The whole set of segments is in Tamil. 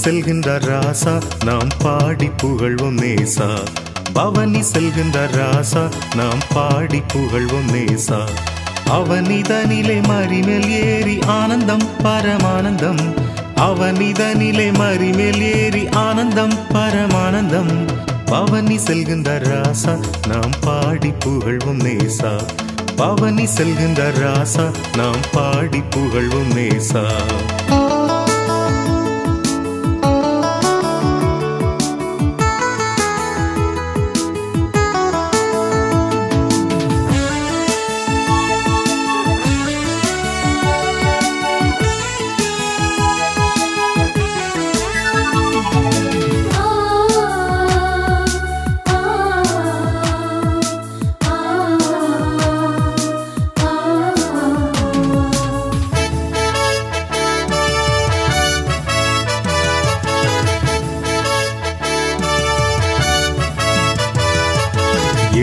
செல்கின்றார் ராசா நாம் பாடி புகழ்வோம் நேசா. பவனி செல்கின்றார் ராசா நாம் பாடி புகழ்வோம் நேசா. அவனிதனிலே மறிமேல் ஏறி ஆனந்தம் பரமானந்தம். அவனிதனிலே மறிமேல் ஏறி ஆனந்தம் பரமானந்தம். பவனி செல்கின்றார் ராசா நாம் பாடி புகழ்வோம் நேசா. பவனி செல்கின்றார் ராசா நாம் பாடி புகழ்வோம் நேசா.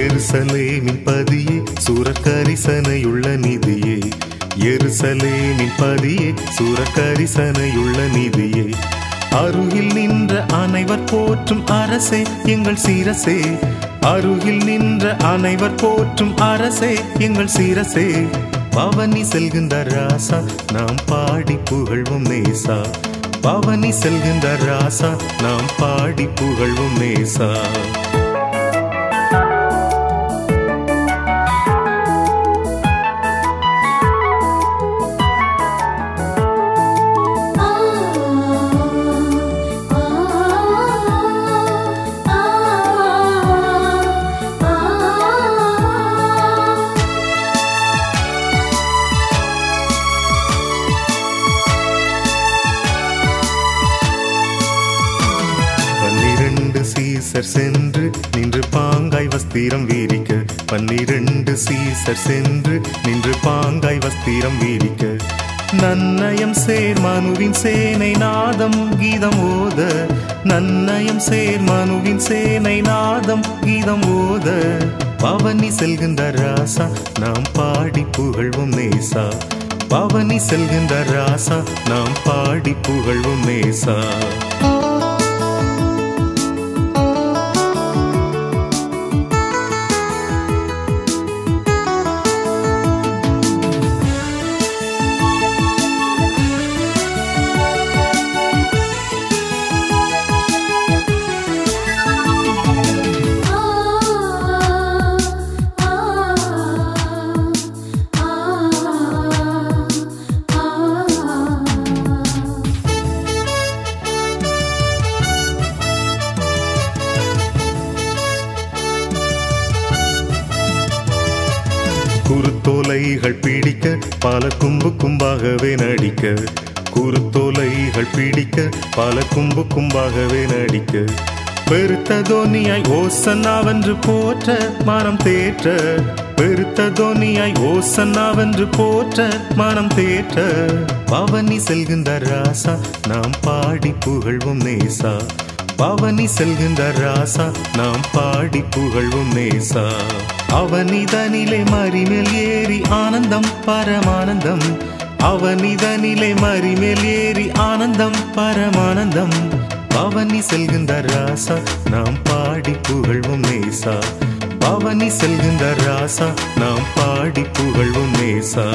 எருசலேமின் பதியே சூரக்கரிசனையுள்ள நிதியே. எருசலேமின் பதியே சூரக்கரிசனையுள்ள நிதியே. அருகில் நின்ற அனைவர் போற்றும் அரசே எங்கள் சீரசே. அருகில் நின்ற அனைவர் போற்றும் அரசே எங்கள் சீரசே. பவனி செல்கின்றார் ராசா நாம் பாடி புகழ்வோம் நேசா. பவனி செல்கின்றார் ராசா நாம் பாடி புகழ்வோம் நேசா. சீசர் சென்று நின்று பாங்காய் வஸ்திரம் வீரிக்க. 12 சீசர் சென்று நின்று பாங்காய் வஸ்திரம் வீரிக்க. நன்னயம் சேர் மனுவின் சேனை நாதம் கீதம் ஓத. நன்னயம் சேர் மனுவின் சேனை நாதம் கீதம் ஓத. பவனி செல்கின்றார் ராசா நாம் பாடி புகழ்வோம் நேசா. பவனி செல்கின்றார் ராசா நாம் பாடி புகழ்வோம் நேசா. குருத்தோலைகள் பிடிக்க பல கும்பு கும்பாகவே நடிக்க. குருத்தோலைகள் பிடிக்க பல கும்பு கும்பாகவே நடிக்க. பெருத்த தோனியாய் ஓசன்னாவென்று போற்ற மனம் தேற்ற. பெருத்த தோனியாய் ஓசன்னாவென்று போற்ற மனம் தேற்ற. பவனி செல்கின்றார் ராசா நாம் பாடி புகழ்வோம் நேசா. பவனி செல்கின்றார் ராசா நாம் பாடி புகழ்வோம் நேசா. அவனிதனிலே மறிமேல் ஏறி ஆனந்தம் பரமானந்தம். அவனிதனிலே மறிமேல் ஏறி ஆனந்தம் பரமானந்தம். பவனி செல்கின்றார் ராசா நாம் பாடி புகழ்வோம் நேசா. பவனி செல்கின்றார் ராசா நாம் பாடி புகழ்வோம் நேசா.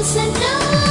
Hosanna.